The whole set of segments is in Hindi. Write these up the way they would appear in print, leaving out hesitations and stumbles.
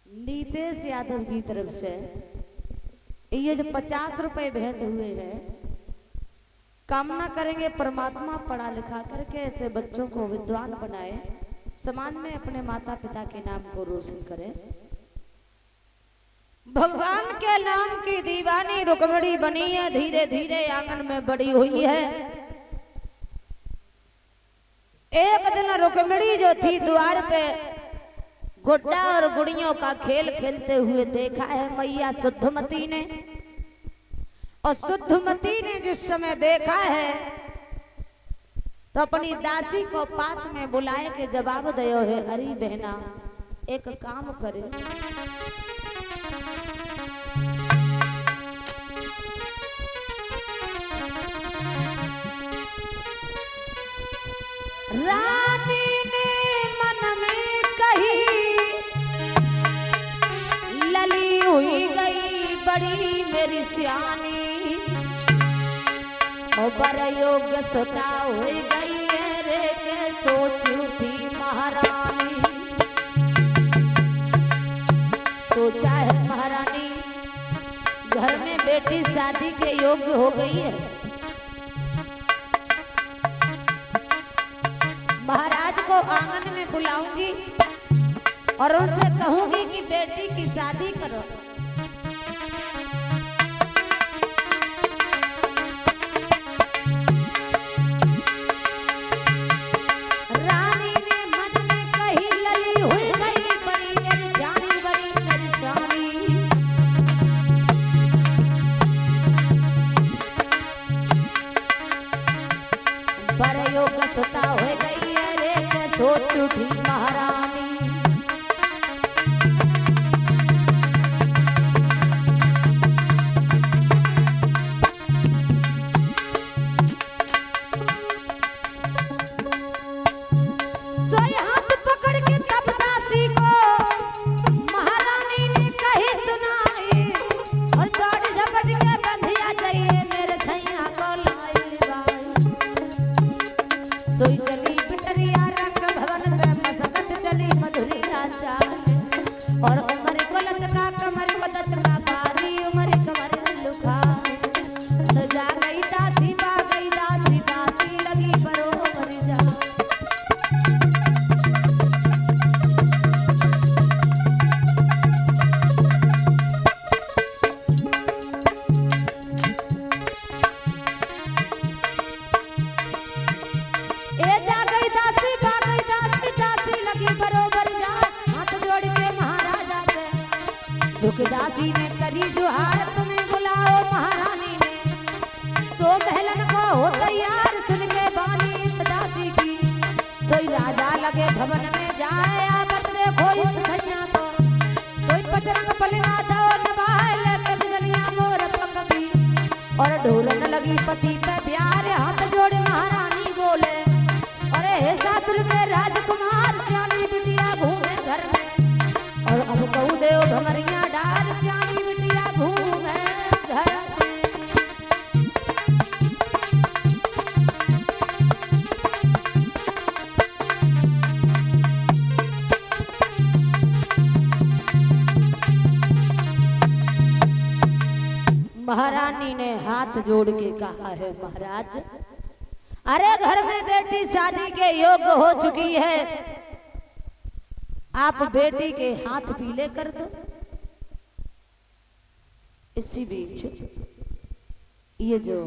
नीतेश यादव की तरफ से ये जो 50 रुपए भेंट हुए हैं, कामना करेंगे परमात्मा पढ़ा लिखा करके ऐसे बच्चों को विद्वान बनाए, समाज में अपने माता पिता के नाम को रोशन करे। भगवान के नाम की दीवानी रुक्मिणी बनी है, धीरे धीरे आंगन में बड़ी हुई है। एक दिन रुक्मिणी जो थी द्वार पे गुड्डा और गुड़ियों का खेल खेलते हुए देखा है मैया शुद्धमती ने। और शुद्धमती ने जिस समय देखा है तो अपनी दासी को पास में बुलाए के जवाब दयो है, अरे बहना एक काम करे, रानी ने मन में कही लली हुई गई बड़ी मेरी सियानी, और बर योग्य सोचा हुई गई है रे के सोच उठी महारानी। सोचा है महारानी घर में बेटी शादी के योग्य हो गई है, महाराज को आंगन में बुलाऊंगी और उनसे कहूंगी कि बेटी की शादी करो। रानी ने मन में कही लली हुई गई बड़ी मेरी जानी, बड़ी मेरी जानी। बर योग सुता हो गई सोच उठी महारानी। सोई हाथ पकड़ के तब दासी को महारानी ने कही सुनाई, और दौड़ झपट के बंधिया जाइए मेरे सैया को लाई बाई। सोई चली पिटरिया और उमर को लचका कमर को दचका बारी उमर कमर लुका, तो जा गई दासी पा गई दासी, दासी लगी बरोबर जा। ए जा गई दासी पा गई दासी, दासी लगी बरोबर जा। हाथ जोड़ के झुक दासी ने करी जुहार, तुम्हें बुलाओ महारानी ने। सो महलन को हो तैयार सुन के बानी दासी की, सोई राजा लगे भवन में जाए आगत देखो इस सैया को। सोई पचरंग पलना दो नवाए लेके दुनिया मोर पकड़ी, और ढोलन लगी पति पे प्यार। हाथ जोड़ महारानी बोले, अरे हे सासुर के राजकुमार श्यामी बिटिया घूमे घर में, और अब कहू देव भमरिया डाल श्यामी बिटिया घूमे घर में। महारानी ने हाथ जोड़ के कहा है, महाराज अरे घर में बेटी शादी के योग्य हो चुकी है, आप बेटी के हाथ पीले कर दो। इसी बीच ये जो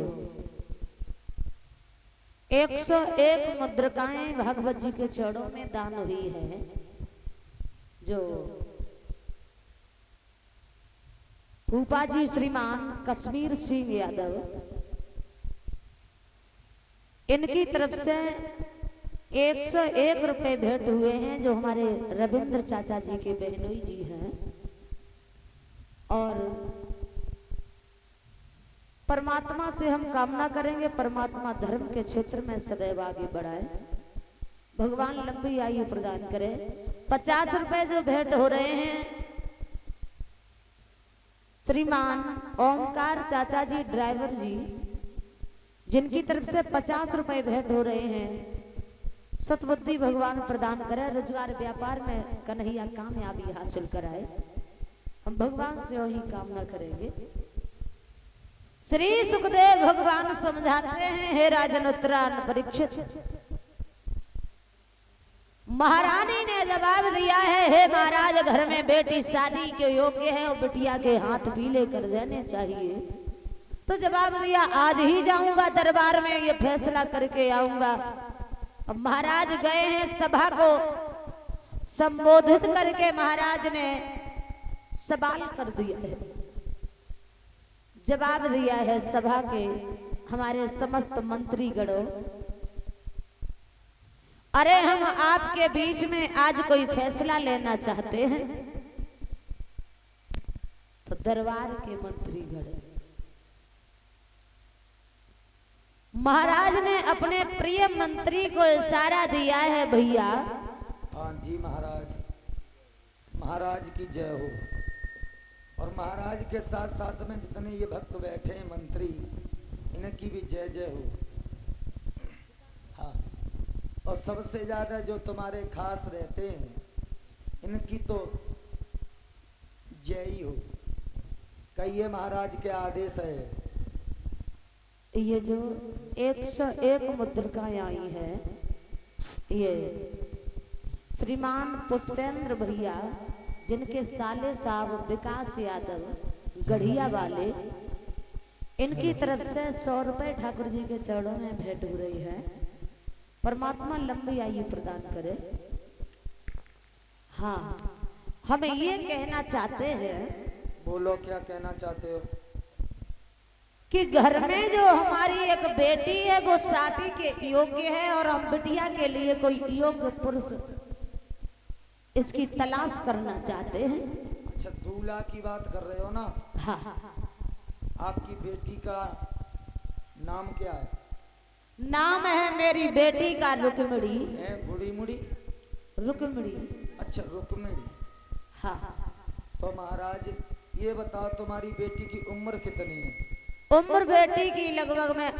101 मुद्रिकाएं भागवत जी के चरणों में दान हुई है, जो भूपा जी श्रीमान कश्मीर सिंह यादव, इनकी तरफ से 101 रुपए भेंट हुए हैं, जो हमारे रविंद्र चाचा जी के बहनोई जी हैं। और परमात्मा से हम कामना करेंगे परमात्मा धर्म के क्षेत्र में सदैव आगे बढ़ाए, भगवान लंबी आयु प्रदान करे। 50 रुपए जो भेंट हो रहे हैं श्रीमान ओमकार चाचा जी ड्राइवर जी, जिनकी तरफ से 50 रुपए भेंट हो रहे हैं, सतबुद्धि भगवान प्रदान करे, रोजगार व्यापार में कन्हैया कामयाबी हासिल कराए। हम भगवान से वही कामना करेंगे। श्री सुखदेव भगवान समझाते हैं, हे राजन उत्तरायण परीक्षित, महारानी ने जवाब दिया है, हे महाराज, घर में बेटी शादी के योग्य है और बिटिया के हाथ पीले कर देने चाहिए। तो जवाब दिया, आज ही जाऊंगा दरबार में, ये फैसला करके आऊंगा। अब महाराज गए हैं, सभा को संबोधित करके महाराज ने सवाल कर दिया है, जवाब दिया है सभा के हमारे समस्त मंत्रीगणों, अरे हम आपके बीच में आज कोई फैसला लेना चाहते हैं। तो दरबार के मंत्रीगण, महाराज ने अपने प्रिय मंत्री को इशारा दिया है, भैया। हाँ जी महाराज, महाराज की जय हो। और महाराज के साथ साथ में जितने ये भक्त बैठे हैं मंत्री, इनकी भी जय जय हो। हाँ, और सबसे ज्यादा जो तुम्हारे खास रहते हैं, इनकी तो जय ही हो। कहिए महाराज के आदेश है। ये जो 101 मुद्रिकाएं आई है, ये श्रीमान पुष्पेंद्र भैया, जिनके साले साहब विकास यादव गढ़िया वाले, इनकी तरफ से 100 रुपए ठाकुर जी के चरणों में भेंट हो रही है। परमात्मा लंबी आयु प्रदान करे। हाँ, हम ये कहना चाहते हैं। बोलो, क्या कहना चाहते हो? कि घर में जो हमारी एक बेटी है वो शादी के योग्य है, और हम बिटिया के लिए कोई योग्य पुरुष इसकी तलाश करना चाहते हैं। अच्छा, दूल्हा की बात कर रहे हो ना? हाँ। आपकी बेटी का नाम क्या है? नाम है मेरी बेटी का रुक्मिणी। है गुड़ी मुड़ी? रुक्मिणी। अच्छा, रुक्मिणी। हाँ। तो महाराज ये बताओ, तुम्हारी बेटी की उम्र कितनी है? उम्र बेटी की लगभग में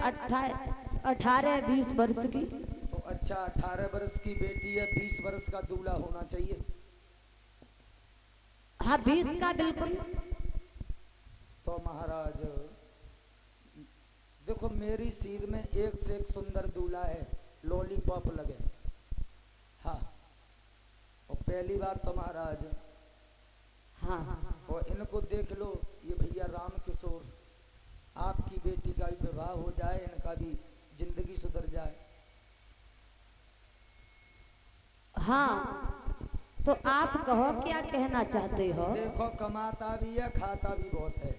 18-20 वर्ष की। तो अच्छा, 18 वर्ष की बेटी है, 20 वर्ष का दूल्हा होना चाहिए। हाँ, 20 का बिल्कुल। तो महाराज देखो, मेरी सीध में एक से एक सुंदर दूल्हा है, लॉलीपॉप लगे। हाँ, और पहली बात तो महाराज, हाँ, और इनको देख लो, ये भैया राम किशोर, आपकी बेटी का भी विवाह हो जाए, इनका भी जिंदगी सुधर जाए। हाँ, तो आप कहो, क्या कहना चाहते हो? देखो, कमाता भी है, खाता भी बहुत है।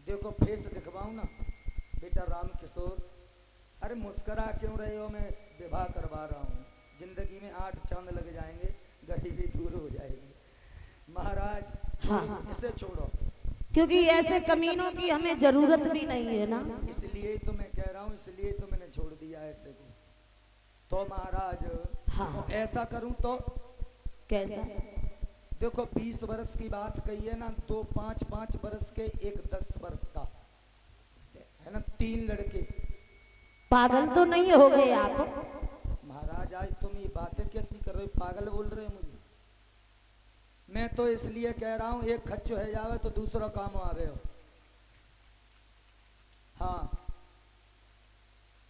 देखो, फेस दिखवाऊं ना बेटा राम किशोर? अरे मुस्करा क्यों रहे हो? मैं विवाह करवा रहा हूँ, जिंदगी में 8 चांद लग जाएंगे, गरीबी दूर हो जाएगी। महाराज हाँ, इसे छोड़ो, क्योंकि ऐसे कमीनों की हमें जरूरत भी नहीं है ना। इसलिए तो मैं कह रहा हूँ, इसलिए तो मैंने छोड़ दिया ऐसे को। तो महाराज हाँ, तो ऐसा करूं तो कैसा? देखो, 20 वर्ष की बात कही है ना, 2 5 वर्ष के, एक 10 वर्ष का है ना, 3 लड़के। पागल तो नहीं हो गए आप? महाराज आज तुम ये बातें कैसी कर रहे हो? पागल बोल रहे हो मुझे? मैं तो इसलिए कह रहा हूं, एक खच्चो है जावे तो दूसरा काम आवे हो। हाँ,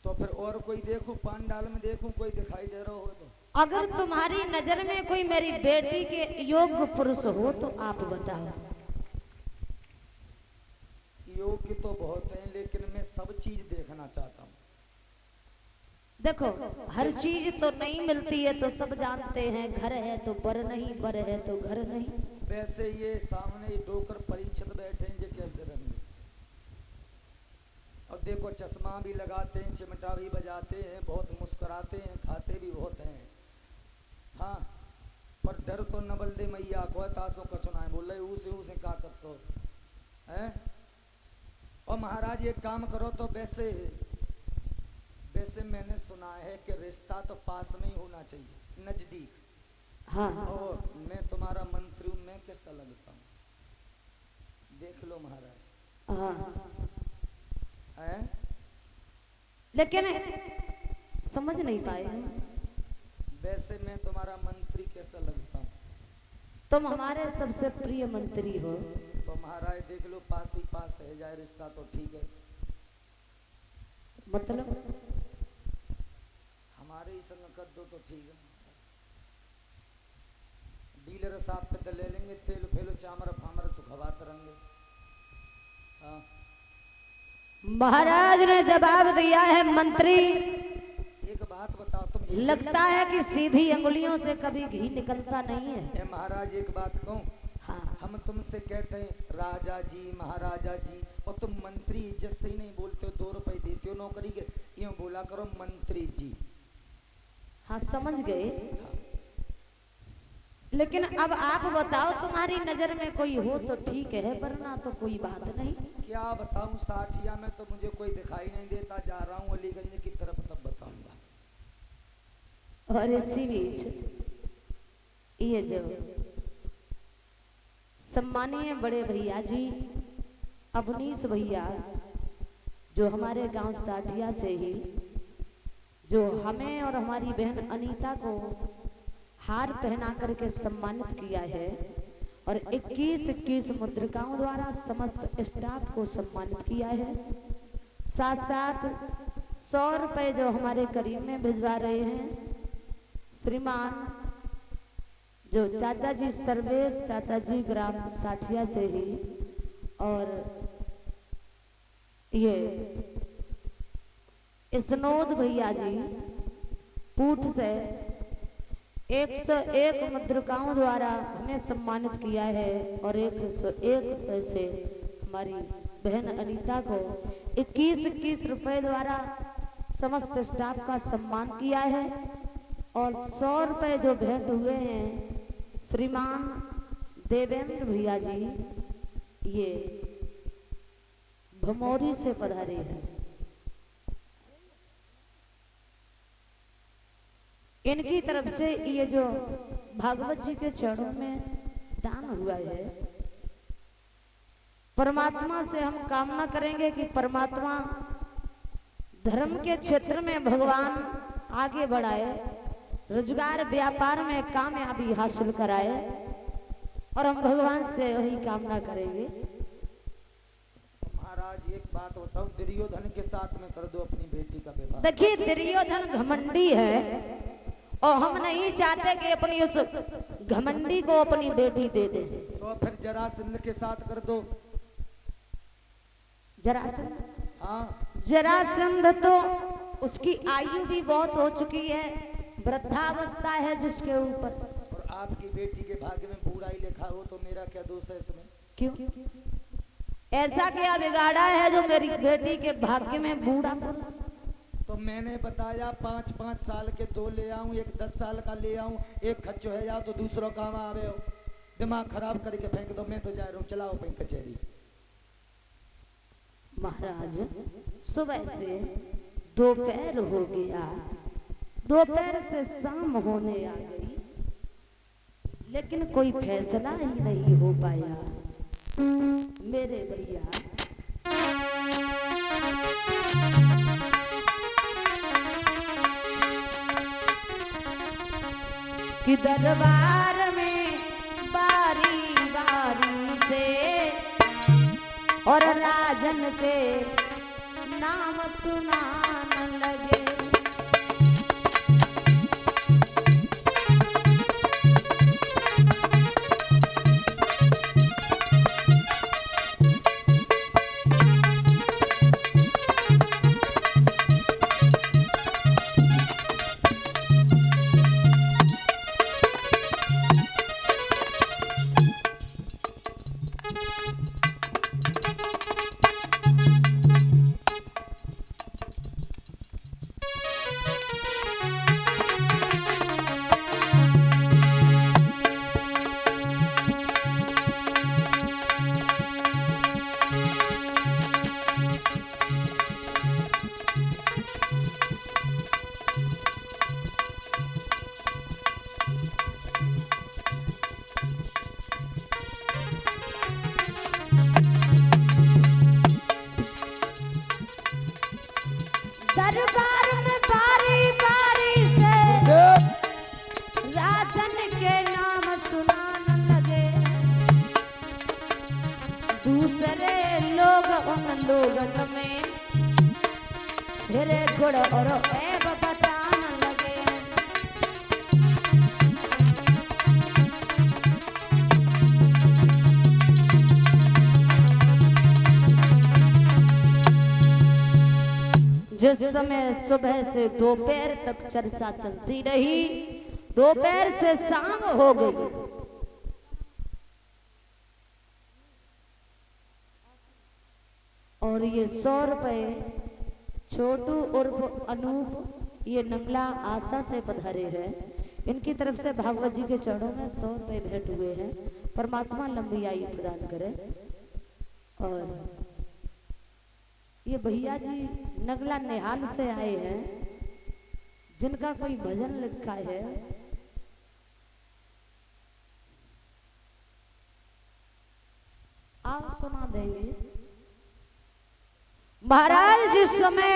तो फिर और कोई देखूं, पांडाल में देखूं कोई दिखाई दे रहा हो तो? अगर तुम्हारी नजर में कोई मेरी बेटी के योग्य पुरुष हो तो आप बताओ। योग्य तो बहुत हैं, लेकिन मैं सब चीज देखना चाहता हूँ। देखो, हर चीज तो नहीं मिलती है, तो सब जानते हैं, घर है तो बर नहीं, बर है तो घर नहीं। वैसे ये सामने डोकर परीक्षित बैठे हैं, ये कैसे रहेंगे? और देखो, चश्मा भी लगाते हैं, चिमटा भी बजाते हैं, बहुत मुस्कुराते हैं, खाते भी बहुत हैं। हाँ, पर डर तो न बल दे मैया को तासों का चुनाए बोल रहे उसे का करते हैं। और महाराज एक काम करो, तो वैसे मैंने सुना है कि रिश्ता तो पास में ही होना चाहिए, नजदीक। हाँ, और मैं तुम्हारा मंत्री हूं, मैं कैसा लगता हूँ? देख लो महाराज। हाँ, है लेकिन समझ नहीं पाए। वैसे मैं तुम्हारा मंत्री कैसा लगता हूँ? तुम हमारे सबसे प्रिय मंत्री हो। तो महाराज देख लो, पास ही पास है जाए रिश्ता तो ठीक है। मतलब हमारे ही संग कर दो तो ठीक है। डीलर साहब पे तो ले लेंगे, तेल फेलो चामर फामर सुखवाते रहेंगे। हाँ महाराज ने जवाब दिया है, मंत्री एक बात बताओ, तुम लगता है कि सीधी अंगुलियों से कभी घी निकलता नहीं है। ए महाराज एक बात कहूँ, हाँ हम तुमसे कहते हैं राजा जी महाराजा जी, और तुम मंत्री इज्जत से ही नहीं बोलते हो, 2 रुपए देते हो नौकरी के, यूं बोला करो मंत्री जी। हाँ समझ गए। लेकिन अब आप बताओ, तुम्हारी नजर में कोई हो तो ठीक है, वरना तो कोई बात नहीं। क्या बताऊं, साठिया में तो मुझे कोई दिखाई नहीं देता, जा रहा हूँ अलीगंज की तरफ, तब बताऊंगा। और इसी बीच ये जो सम्मानीय बड़े भैया जी अवनीश भैया, जो हमारे गांव साठिया से ही, जो हमें और हमारी बहन अनीता को हार पहना करके सम्मानित किया है, और 21 मुद्रिकाओं द्वारा समस्त स्टाफ को सम्मानित किया है। साथ साथ 100 रुपए जो हमारे करीब में भिजवा रहे हैं श्रीमान जो चाचा जी सर्वेश चाचा जी ग्राम साठिया से ही, और ये स्नोद भैया जी पूठ से 101 मुद्रिकाओं द्वारा हमें सम्मानित किया है, और 101 पैसे हमारी बहन अनीता को 21 रुपए द्वारा समस्त स्टाफ का सम्मान किया है। और 100 रुपए जो भेंट हुए हैं श्रीमान देवेंद्र भैया जी, ये भमौरी से पधारे हैं। इनकी तरफ से ये जो भागवत जी के चरणों में दान हुआ है, परमात्मा से हम कामना करेंगे कि परमात्मा धर्म के क्षेत्र में भगवान आगे बढ़ाए, रोजगार व्यापार में कामयाबी हासिल कराए, और हम भगवान से वही कामना करेंगे। महाराज एक बात बताओ, दुर्योधन के साथ में कर दो अपनी बेटी का विवाह। देखिए दुर्योधन घमंडी है, और हम नहीं चाहते कि अपनी उस घमंडी को अपनी बेटी दे दे। तो फिर जरासंध के साथ कर दो। जरासंध? हाँ जरासंध तो उसकी आयु भी बहुत हो चुकी है, वृद्धावस्था है जिसके ऊपर। और आपकी बेटी के भाग्य में बूढ़ा ही लिखा हो, तो मेरा क्या दोष है इसमें? क्यों? ऐसा क्या बिगाड़ा है जो मेरी बेटी के भाग्य में बूढ़ा पुरुष? तो मैंने बताया 5-5 साल के 2 ले आऊं, एक 10 साल का ले आऊं, एक खच्चो है जाओ तो दूसरों काम आवे हो। दिमाग खराब करके फेंक दो, मैं तो जा रहा हूँ, चलाओ अपनी कचहरी। महाराज सुबह से दोपहर हो गया, दोपहर से शाम होने आ गई, लेकिन कोई फैसला ही नहीं हो पाया। मेरे भैया कि दरबार में बारी बारी से और राजन के नाम सुनान लगे। गुड़ और ऐब बतान लगे। जिस समय सुबह से दोपहर तक चर्चा चलती रही, दोपहर से शाम हो गई, और ये 100 रुपए छोटू उर्फ अनूप ये नंगला आशा से पधारे हैं। इनकी तरफ से भागवत जी के चरणों में 100 रुपए भेंट हुए हैं। परमात्मा लंबी आयु प्रदान करे। और ये भैया जी नगला निहाल से आए हैं, जिनका कोई भजन लिखा है। आप सुना देंगे। महाराज जिस समय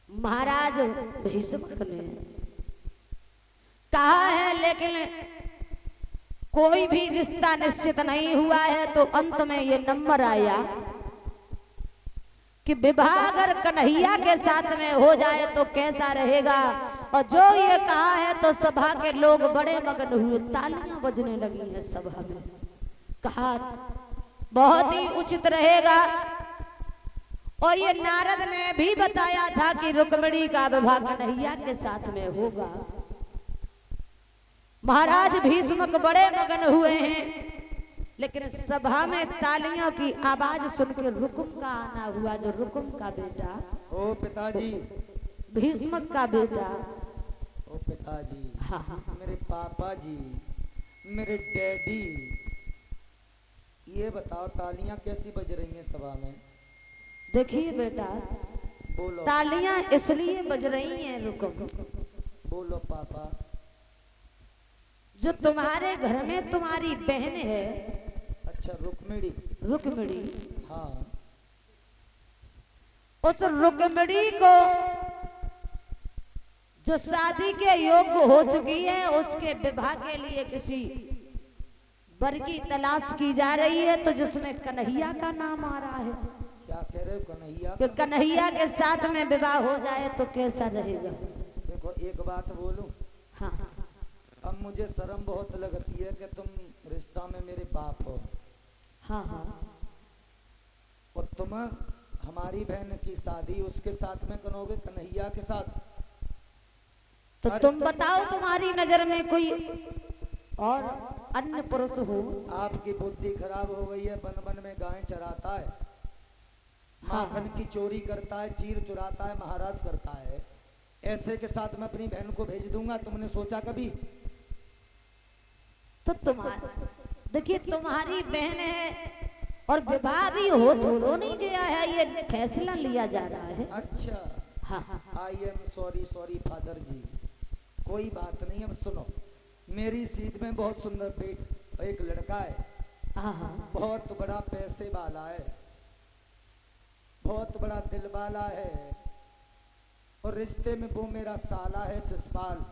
महाराज भीष्मक ने कहा है, लेकिन कोई भी रिश्ता निश्चित नहीं हुआ है, तो अंत में ये नंबर आया कि विवाह अगर कन्हैया के साथ में हो जाए तो कैसा रहेगा। और जो ये कहा है तो सभा के लोग बड़े मगन हुए, तालियां बजने लगी है सभा में। कहा बहुत ही उचित रहेगा। और ये नारद ने भी बताया था कि रुक्मिणी का विवाह कन्हैया के साथ में होगा। महाराज भीष्मक बड़े मगन हुए हैं, लेकिन सभा में तालियों की आवाज सुनकर रुकुम का आना हुआ, जो रुकुम का बेटा, ओ पिताजी, भीष्मक का बेटा, ओ पिताजी, हाँ, मेरे पापा जी, मेरे डैडी, ये बताओ तालियां कैसी बज रही हैं सभा में? देखिए बेटा, बोलो। तालियां इसलिए बज रही हैं रुकुम, बोलो पापा। जो तुम्हारे घर में तुम्हारी बहन है, अच्छा रुक्मिणी, रुक्मिणी, हाँ, उस रुक्मिणी को जो शादी के योग्य हो चुकी है, उसके विवाह के लिए किसी वर की तलाश की जा रही है, तो जिसमें कन्हैया का नाम आ रहा है। क्या कह रहे हो? कन्हैया? कि कन्हैया के साथ में विवाह हो जाए तो कैसा रहेगा? देखो एक बात बोलूं, हाँ, अब मुझे शर्म बहुत लगती है कि तुम रिश्ता में मेरे बाप हो। हाँ, हाँ, और तुम हमारी बहन की शादी उसके साथ में करोगे, कन्हैया के साथ। तो तुम बताओ, तुम्हारी नजर में कोई और अन्य पुरुष हो? आपकी बुद्धि खराब हो गई है। बन बन में गाय चराता है, हाँ, माखन की चोरी करता है, चीर चुराता है, महाराज करता है। ऐसे के साथ मैं अपनी बहन को भेज दूंगा? तुमने सोचा कभी? तो देखिए, तुम्हारी बहन है और विवाह भी हो थोड़ो नहीं गया है, ये फैसला लिया जा रहा है। अच्छा, हाँ, हाँ, I am sorry sorry father ji, कोई बात नहीं। अब सुनो, मेरी सीध में बहुत सुंदर एक लड़का है, हाँ, हाँ, बहुत बड़ा पैसे वाला है, बहुत बड़ा दिल वाला है, और रिश्ते में वो मेरा साला है शिषपाल।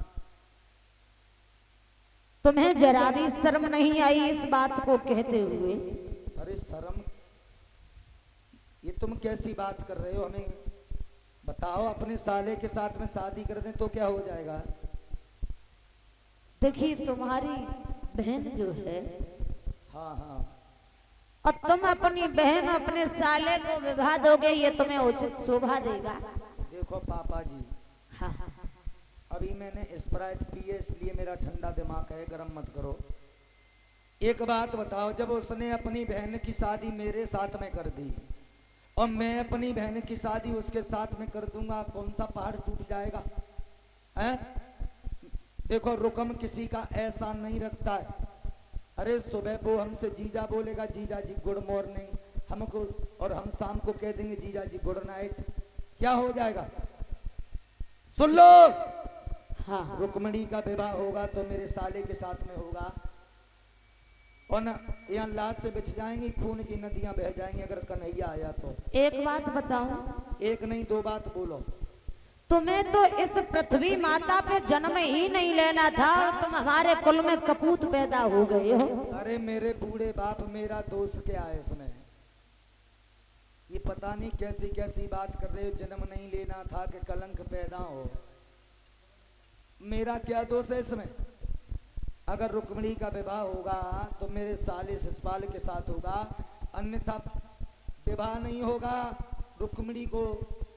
तुम्हें जरा भी शर्म नहीं आई इस बात को कहते हुए? अरे शर्म, ये तुम कैसी बात कर रहे हो? हमें बताओ, अपने साले के साथ में शादी कर दें तो क्या हो जाएगा? देखिए, तुम्हारी बहन जो है, हाँ हाँ, और तुम अपनी बहन अपने साले को विवाह दोगे, ये तुम्हें उचित शोभा देगा? देखो पापा जी, हाँ, हाँ, अभी मैंने स्प्राइट पी है, इसलिए मेरा ठंडा दिमाग है, गरम मत करो। एक बात बताओ, जब उसने अपनी बहन की शादी मेरे साथ में कर दी और मैं अपनी बहन की शादी उसके साथ में कर दूंगा, कौन सा पहाड़ टूट जाएगा? हैं? देखो रुकम किसी का एहसान नहीं रखता है। अरे सुबह वो हमसे जीजा बोलेगा, जीजा जी गुड मॉर्निंग हमको, और हम शाम को कह देंगे जीजा जी गुड नाइट, क्या हो जाएगा? सुन लो, हाँ, रुक्मिणी का विवाह होगा तो मेरे साले के साथ में होगा, और न यहाँ लाश से बिछ जाएंगी, खून की नदियां बह जाएंगी अगर कन्हैया आया तो। एक बात बताऊं, एक नहीं दो बात बोलो। तुम्हें तो इस पृथ्वी माता पे जन्म ही नहीं लेना था, और तुम हमारे कुल में कपूत पैदा हो गए हो। अरे मेरे बूढ़े बाप, मेरा दोष क्या है इसमें? ये पता नहीं कैसी कैसी बात कर रहे हो, जन्म नहीं लेना था कि कलंक पैदा हो। मेरा क्या दोष है इसमें? अगर रुक्मिणी का विवाह होगा तो मेरे साले शिषपाल के साथ होगा, अन्यथा विवाह नहीं होगा। रुक्मिणी को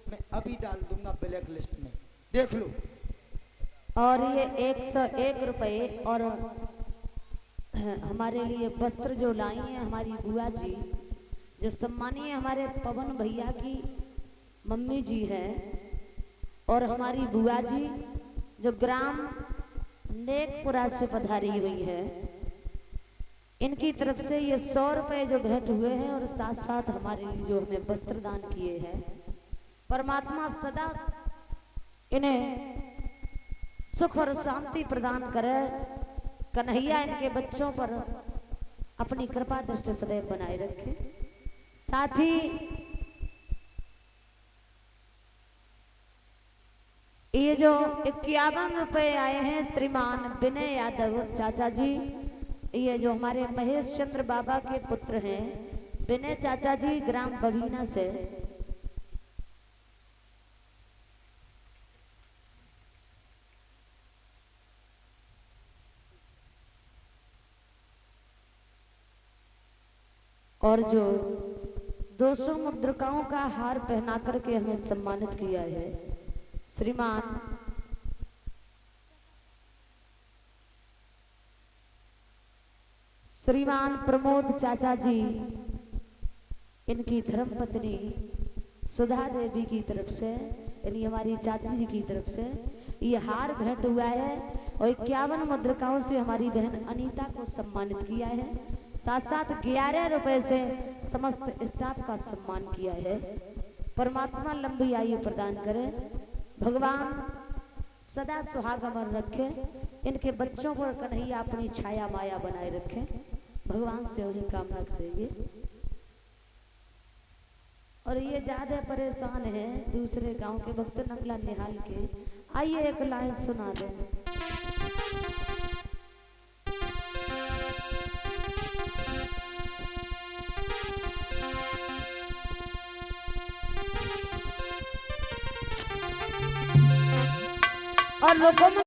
मैं अभी डाल दूंगा ब्लैक लिस्ट में, देख लो। और ये 101 रुपए और हमारे लिए वस्त्र जो लाई हैं हमारी बुआ जी, जो सम्मानीय हमारे पवन भैया की मम्मी जी है, और हमारी बुआ जी जो ग्राम नेकपुरा से पधारी हुई है, इनकी तरफ से ये 100 रुपए जो भेंट हुए हैं और साथ साथ हमारे लिए जो हमें वस्त्र दान किए हैं, परमात्मा सदा इन्हें सुख और शांति प्रदान करे। कन्हैया इनके बच्चों पर अपनी कृपा दृष्टि सदैव बनाए रखे। साथ ही ये जो 51 रुपए आए हैं श्रीमान विनय यादव चाचा जी, ये जो हमारे महेश चंद्र बाबा के पुत्र हैं विनय चाचा जी ग्राम बबीना से, और जो 200 मुद्रिकाओं का हार पहना करके हमें सम्मानित किया है श्रीमान प्रमोद चाचा जी, इनकी धर्मपत्नी सुधा देवी की तरफ से, यानी हमारी चाची जी की तरफ से ये हार भेंट हुआ है, और 51 मुद्रिकाओं से हमारी बहन अनीता को सम्मानित किया है। साथ साथ 11 रुपए से समस्त स्टाफ का सम्मान किया है। परमात्मा लंबी आयु प्रदान करे, भगवान सदा सुहागमन रखे, इनके बच्चों पर कन्हैया अपनी छाया माया बनाए रखे, भगवान से उन्हें कामना करेंगे। और ये ज्यादा परेशान है दूसरे गांव के भक्त नकला निहाल के, आइए एक लाइन सुना दें। और लोगों में